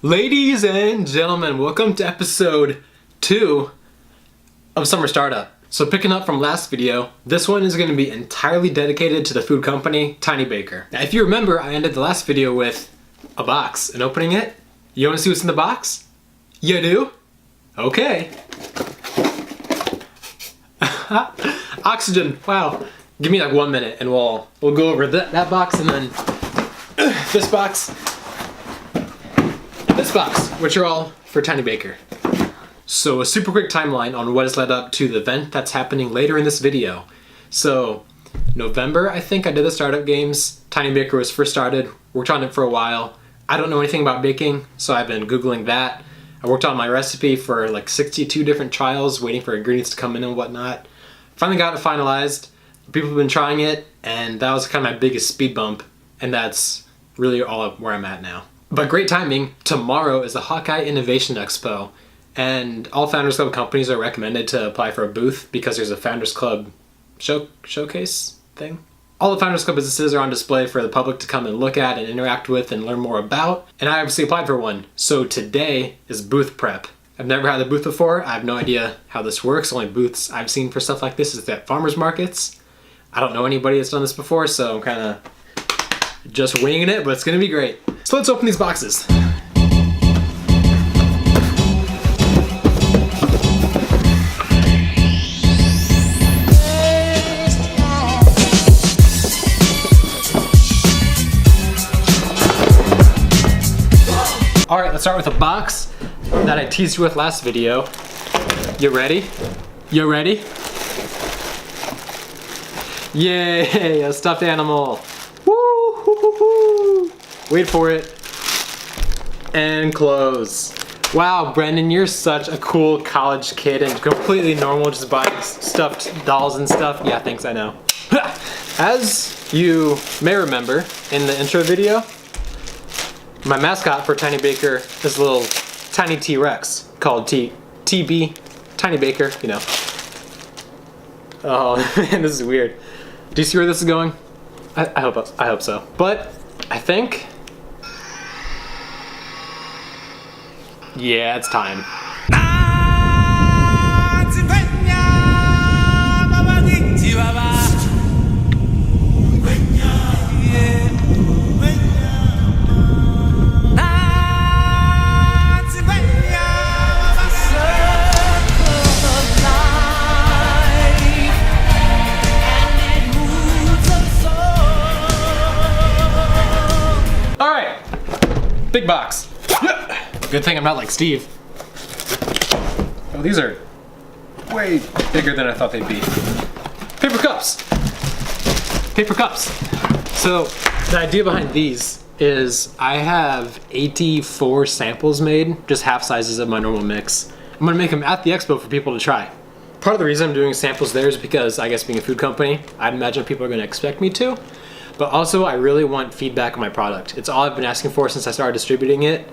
Ladies and gentlemen, welcome to episode 2 of Summer Startup. So picking up from last video, this one is going to be entirely dedicated to the food company, Tiny Baker. Now if you remember, I ended the last video with a box and opening it. You want to see what's in the box? You do? Okay. Oxygen, wow. Give me like 1 minute and we'll go over that box and then this box, which are all for Tiny Baker. So a super quick timeline on what has led up to the event that's happening later in this video. So November, I think I did the startup games. Tiny Baker was first started, worked on it for a while. I don't know anything about baking, so I've been Googling that. I worked on my recipe for like 62 different trials, waiting for ingredients to come in and whatnot. Finally got it finalized. People have been trying it, and that was kind of my biggest speed bump, and that's really all where I'm at now. But great timing, tomorrow is the Hawkeye Innovation Expo, and all Founders Club companies are recommended to apply for a booth because there's a Founders Club showcase thing. All the Founders Club businesses are on display for the public to come and look at and interact with and learn more about, and I obviously applied for one. So today is booth prep. I've never had a booth before. I have no idea how this works. Only booths I've seen for stuff like this is at farmers markets. I don't know anybody that's done this before, so I'm kind of just winging it, but it's gonna be great. So let's open these boxes. All right, let's start with a box that I teased you with last video. You ready? You ready? Yay, a stuffed animal. Woo, hoo, hoo, hoo. Wait for it. And close. Wow, Brendan, you're such a cool college kid and completely normal, just buying stuffed dolls and stuff. Yeah, thanks, I know. As you may remember in the intro video, my mascot for Tiny Baker is a little tiny T-Rex called TB, Tiny Baker, you know. Oh man, this is weird. Do you see where this is going? I hope so. But I think, yeah, it's time. Big box. Good thing I'm not like Steve. Oh, these are way bigger than I thought they'd be. Paper cups. Paper cups. So the idea behind these is I have 84 samples made, just half sizes of my normal mix. I'm gonna make them at the expo for people to try. Part of the reason I'm doing samples there is because I guess being a food company, I'd imagine people are gonna expect me to. But also, I really want feedback on my product. It's all I've been asking for since I started distributing it.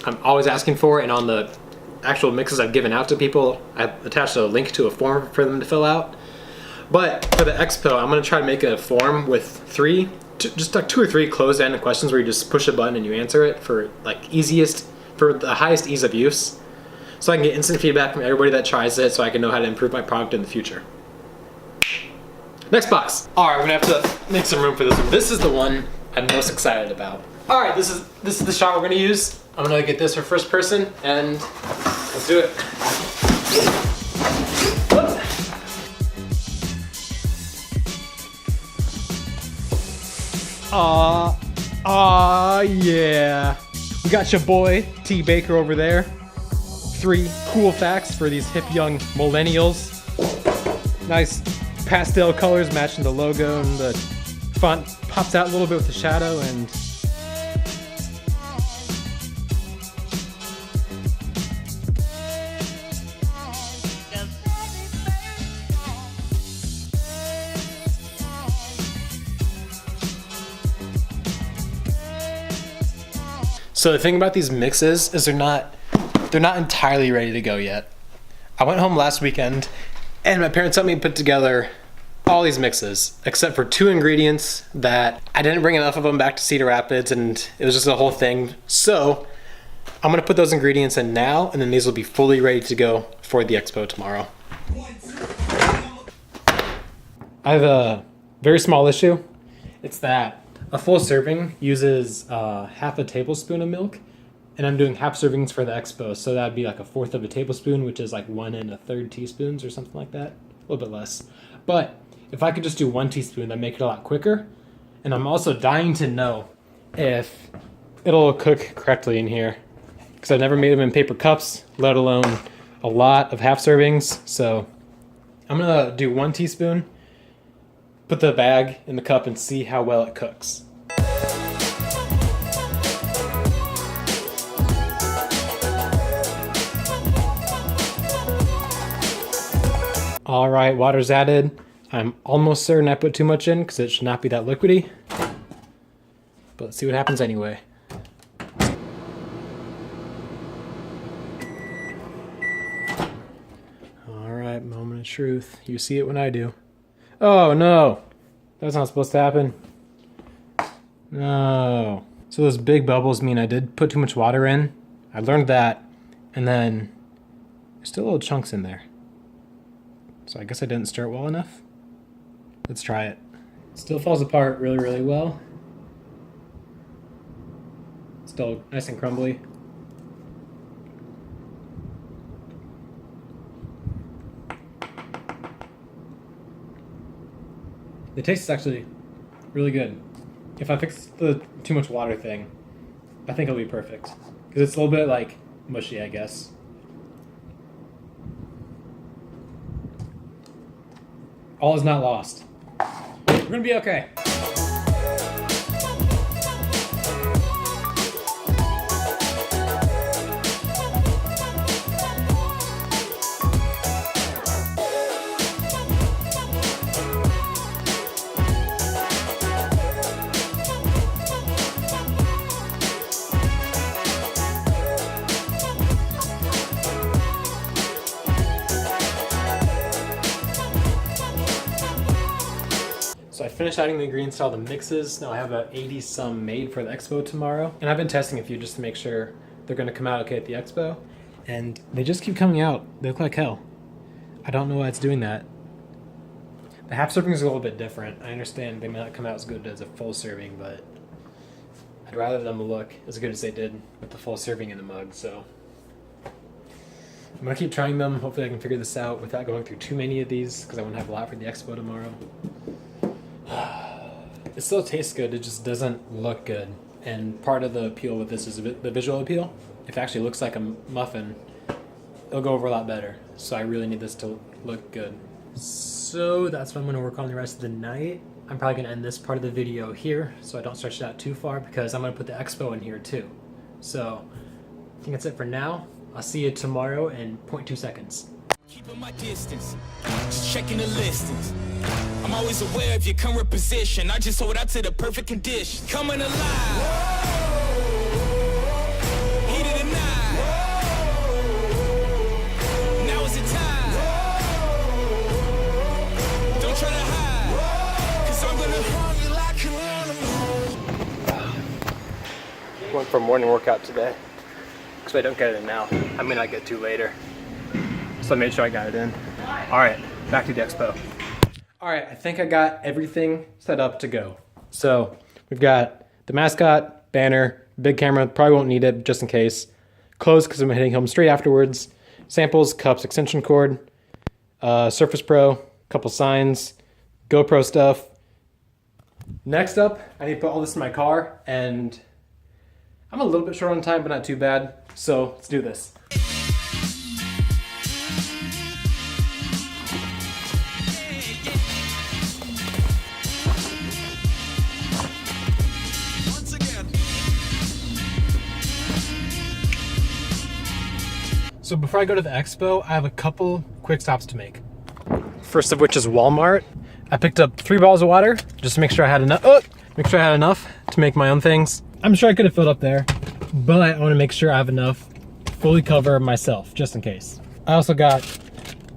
I'm always asking for it, and on the actual mixes I've given out to people, I've attached a link to a form for them to fill out. But for the expo, I'm gonna try to make a form with just like 2 or 3 closed-ended questions where you just push a button and you answer it for for the highest ease of use. So I can get instant feedback from everybody that tries it so I can know how to improve my product in the future. Next box. All right, we're gonna have to make some room for this one. This is the one I'm most excited about. All right, this is the shot we're gonna use. I'm gonna get this for first person, and let's do it. Yeah. We got your boy T Baker over there. 3 cool facts for these hip young millennials. Nice pastel colors matching the logo, and the font pops out a little bit with the shadow, and so the thing about these mixes is they're not entirely ready to go yet. I went home last weekend and my parents helped me put together all these mixes, except for 2 ingredients that I didn't bring enough of them back to Cedar Rapids, and it was just a whole thing. So I'm gonna put those ingredients in now, and then these will be fully ready to go for the expo tomorrow. I have a very small issue. It's that a full serving uses half a tablespoon of milk, and I'm doing half servings for the expo, so that'd be like a fourth of a tablespoon, which is like 1 1/3 teaspoons or something like that, a little bit less. But if I could just do 1 teaspoon, that'd make it a lot quicker. And I'm also dying to know if it'll cook correctly in here, because I've never made them in paper cups, let alone a lot of half servings. So I'm gonna do 1 teaspoon, put the bag in the cup, and see how well it cooks. All right, water's added. I'm almost certain I put too much in because it should not be that liquidy. But let's see what happens anyway. All right, moment of truth. You see it when I do. Oh no, that's not supposed to happen. No. So those big bubbles mean I did put too much water in. I learned that, and then there's still little chunks in there. So I guess I didn't stir it well enough. Let's try it. Still falls apart really, really well. Still nice and crumbly. The taste is actually really good. If I fix the too much water thing, I think it'll be perfect. Because it's a little bit like mushy, I guess. All is not lost. We're gonna be okay. So I finished adding the ingredients to all the mixes. Now I have about 80 some made for the expo tomorrow. And I've been testing a few just to make sure they're gonna come out okay at the expo. And they just keep coming out. They look like hell. I don't know why it's doing that. The half serving is a little bit different. I understand they may not come out as good as a full serving, but I'd rather them look as good as they did with the full serving in the mug, so. I'm gonna keep trying them. Hopefully I can figure this out without going through too many of these, because I won't have a lot for the expo tomorrow. It still tastes good, it just doesn't look good. And part of the appeal with this is the visual appeal. If it actually looks like a muffin, it'll go over a lot better. So I really need this to look good. So that's what I'm going to work on the rest of the night. I'm probably going to end this part of the video here so I don't stretch it out too far, because I'm going to put the expo in here too. So I think that's it for now. I'll see you tomorrow in 0.2 seconds. Keeping my distance, just checking the listings. I'm always aware of your current position. I just hold out to the perfect condition. Coming alive. Heat of the night. Now is the time. Don't try to hide, 'cause I'm gonna harm you like an animal. Going for a morning workout today. Because if I don't get it in now, I may not get to later. So I made sure I got it in. All right, back to the expo. All right, I think I got everything set up to go. So we've got the mascot, banner, big camera, probably won't need it just in case. Clothes, because I'm heading home straight afterwards. Samples, cups, extension cord, Surface Pro, couple signs, GoPro stuff. Next up, I need to put all this in my car, and I'm a little bit short on time, but not too bad. So let's do this. So before I go to the expo, I have a couple quick stops to make. First of which is Walmart. I picked up 3 bottles of water just to make sure I had enough. To make my own things. I'm sure I could have filled up there, but I want to make sure I have enough to fully cover myself, just in case. I also got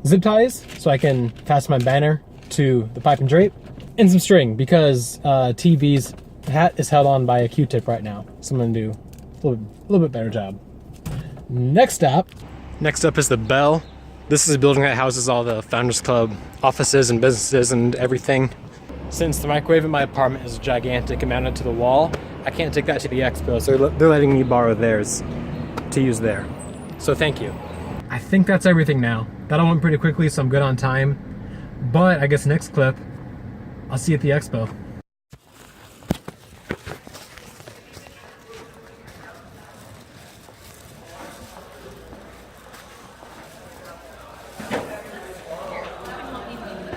zip ties so I can fasten my banner to the pipe and drape, and some string because TV's hat is held on by a Q-tip right now. So I'm gonna do a little bit better job. Next up is the Bell. This is a building that houses all the Founders Club offices and businesses and everything. Since the microwave in my apartment is gigantic and mounted to the wall, I can't take that to the EXPO, so they're letting me borrow theirs to use there. So thank you. I think that's everything now. That all went pretty quickly, so I'm good on time. But I guess next clip, I'll see you at the EXPO.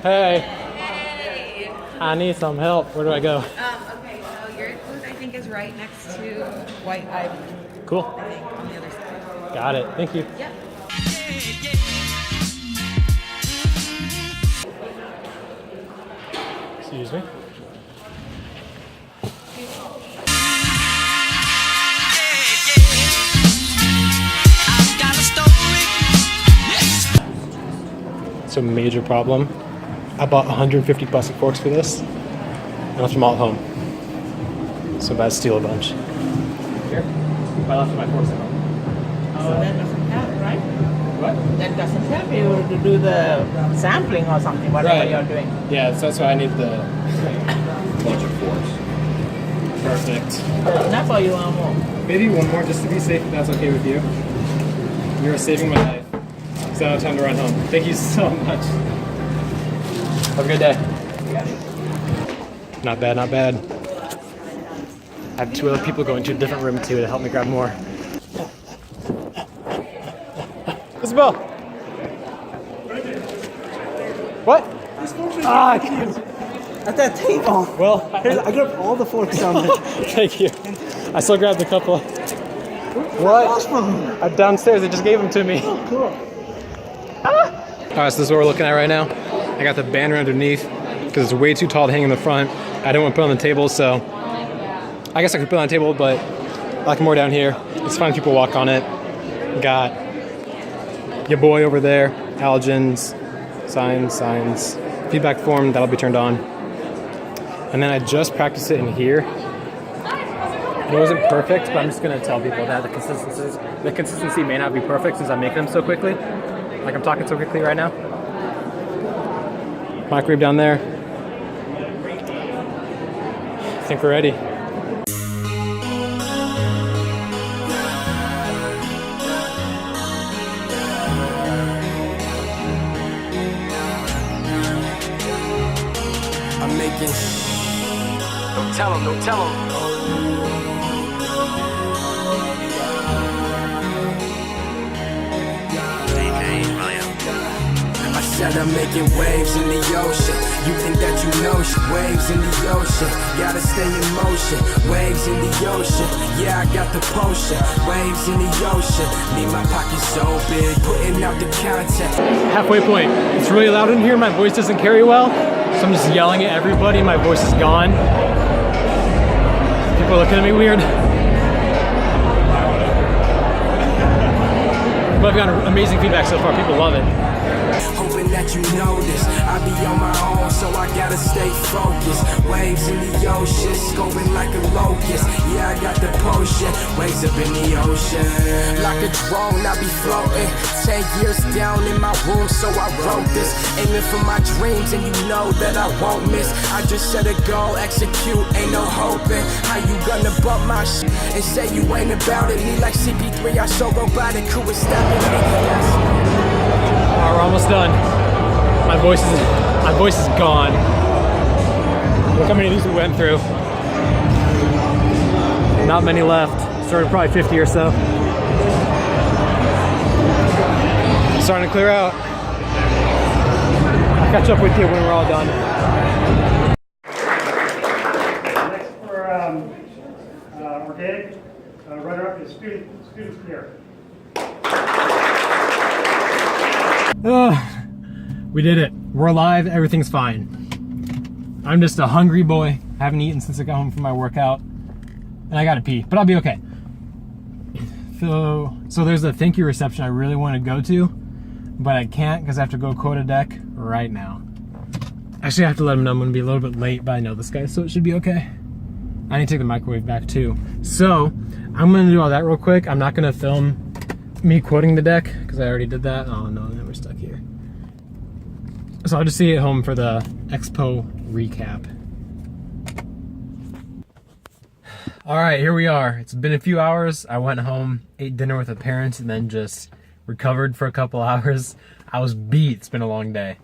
Hey. Hey. I need some help. Where do I go? Okay, so your booth I think is right next to White Ivy. Cool. I think on the other side. Got it. Thank you. Yep. Excuse me. It's a major problem. I bought 150 plastic forks for this. I left them all at home. So I'm about to steal a bunch. Here. I left my forks at home. Oh, that doesn't help, right? What? That doesn't help you to do the sampling or something, whatever Right. you're doing. Yeah, so that's why I need the bunch of forks. Perfect. Enough or you want more? Maybe one more just to be safe if that's okay with you. You're saving my life. So I don't have time to run home. Thank you so much. Have a good day. Not bad, not bad. I have two other people going to a different room too to help me grab more. Isabel! What? Ah, I can't. At that table. Well, I grabbed all the forks down there. thank you. I still grabbed a couple. What? I'm downstairs. They just gave them to me. Oh, cool. Alright, so this is what we're looking at right now. I got the banner underneath because it's way too tall to hang in the front. I didn't want to put it on the table, so I guess I could put it on the table, but I like more down here. It's fine if people walk on it. Got your boy over there, allergens, signs, feedback form, that'll be turned on. And then I just practiced it in here. It wasn't perfect, but I'm just gonna tell people that the consistency may not be perfect since I'm making them so quickly. Like I'm talking so quickly right now. Microwave down there. I think we're ready. I'm making. Don't tell him, don't tell him. I said I'm making waves in the ocean. You think that you know shit? Waves in the ocean. Gotta stay in motion. Waves in the ocean. Yeah, I got the potion. Waves in the ocean. Need my pocket so big. Putting out the content. Halfway point. It's really loud in here. My voice doesn't carry well, so I'm just yelling at everybody. My voice is gone. People are looking at me weird. But I've got amazing feedback so far. People love it. Hoping that you know this. I be on my own, so I gotta stay focused. Waves in the ocean, scoping like a locust. Yeah, I got the potion. Waves up in the ocean. Like a drone, I be floating. 10 years down in my room, so I wrote this. Aiming for my dreams, and you know that I won't miss. I just set a goal, execute, ain't no hoping. How you gonna bump my shit and say you ain't about it? Me like CP3, I so robotic, crew is stepping me. Alright, we're almost done. My voice is gone. Look how many of these we went through. Not many left. Started probably 50 or so. Starting to clear out. I'll catch up with you when we're all done. Next for organic, runner-up is students care. We did it. We're alive. Everything's fine. I'm just a hungry boy. I haven't eaten since I got home from my workout. And I gotta pee, but I'll be okay. So there's a thank you reception I really want to go to, but I can't because I have to go quota deck right now. Actually, I have to let him know I'm gonna be a little bit late, but I know this guy, so it should be okay. I need to take the microwave back too. So I'm gonna do all that real quick. I'm not gonna film me quoting the deck because I already did that. Oh no, now we're stuck here. So I'll just see you at home for the EXPO recap. All right, here we are. It's been a few hours. I went home, ate dinner with the parents, and then just recovered for a couple hours. I was beat. It's been a long day.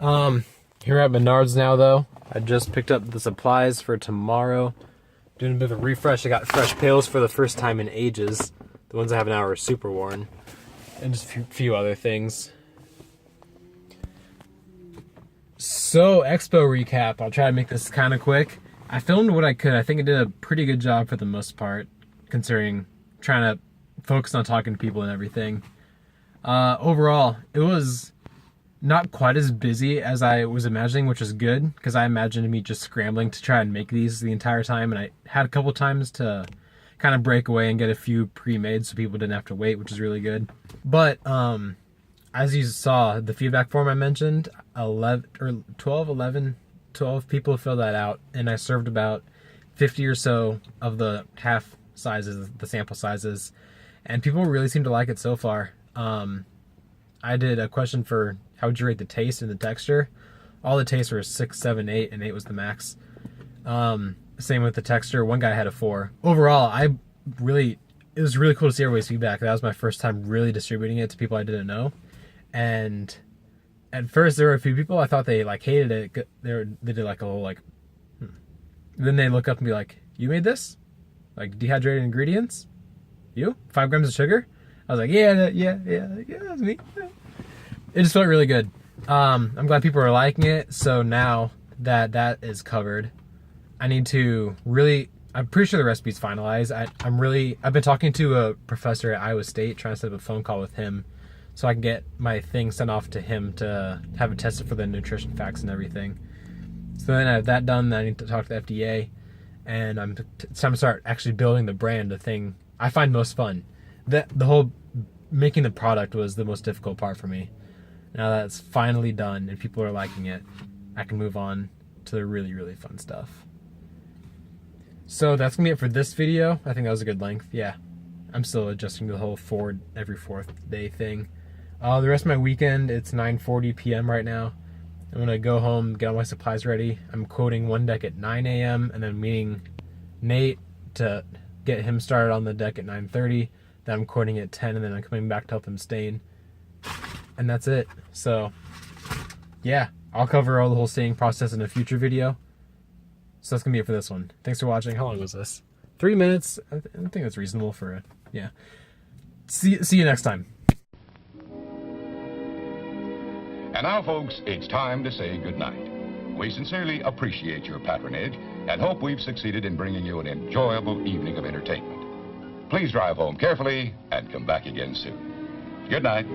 Here at Menards now, though. I just picked up the supplies for tomorrow. Doing a bit of a refresh. I got fresh pails for the first time in ages. The ones I have now are super worn. And just a few other things. So, EXPO recap. I'll try to make this kind of quick. I filmed what I could. I think I did a pretty good job for the most part, considering trying to focus on talking to people and everything. Overall, it was not quite as busy as I was imagining, which was good, because I imagined me just scrambling to try and make these the entire time, and I had a couple times to kind of break away and get a few pre-made so people didn't have to wait, which is really good. But as you saw, the feedback form I mentioned, 12 people filled that out, and I served about 50 or so of the half sizes, the sample sizes, and people really seem to like it so far. I did a question for how would you rate the taste and the texture. All the tastes were 6, 7, 8, and 8 was the max. Same with the texture. One guy had a 4. Overall, it was really cool to see everybody's feedback. That was my first time really distributing it to people I didn't know, and at first there were a few people I thought they like hated it. They did like a little Then they look up and be like, "You made this? Like dehydrated ingredients? You? 5 grams of sugar?" I was like, yeah, that's me. It just felt really good. I'm glad people are liking it. So now that that is covered, I need to I'm pretty sure the recipe's finalized. I've been talking to a professor at Iowa State, trying to set up a phone call with him so I can get my thing sent off to him to have it tested for the nutrition facts and everything. So then I have that done, then I need to talk to the FDA, and it's time to start actually building the brand, the thing I find most fun. The whole making the product was the most difficult part for me. Now that it's finally done and people are liking it, I can move on to the really, really fun stuff. So that's gonna be it for this video. I think that was a good length. Yeah, I'm still adjusting to the whole every fourth day thing. The rest of my weekend, it's 9:40 p.m. right now. I'm gonna go home, get all my supplies ready. I'm quoting one deck at 9 a.m. and then meeting Nate to get him started on the deck at 9:30. Then I'm quoting at 10, and then I'm coming back to help him stain. And that's it. So, yeah, I'll cover all the whole staining process in a future video. So that's gonna be it for this one. Thanks for watching. How long was this? 3 minutes. I think that's reasonable for yeah. See you next time. And now, folks, it's time to say goodnight. We sincerely appreciate your patronage and hope we've succeeded in bringing you an enjoyable evening of entertainment. Please drive home carefully and come back again soon. Good night.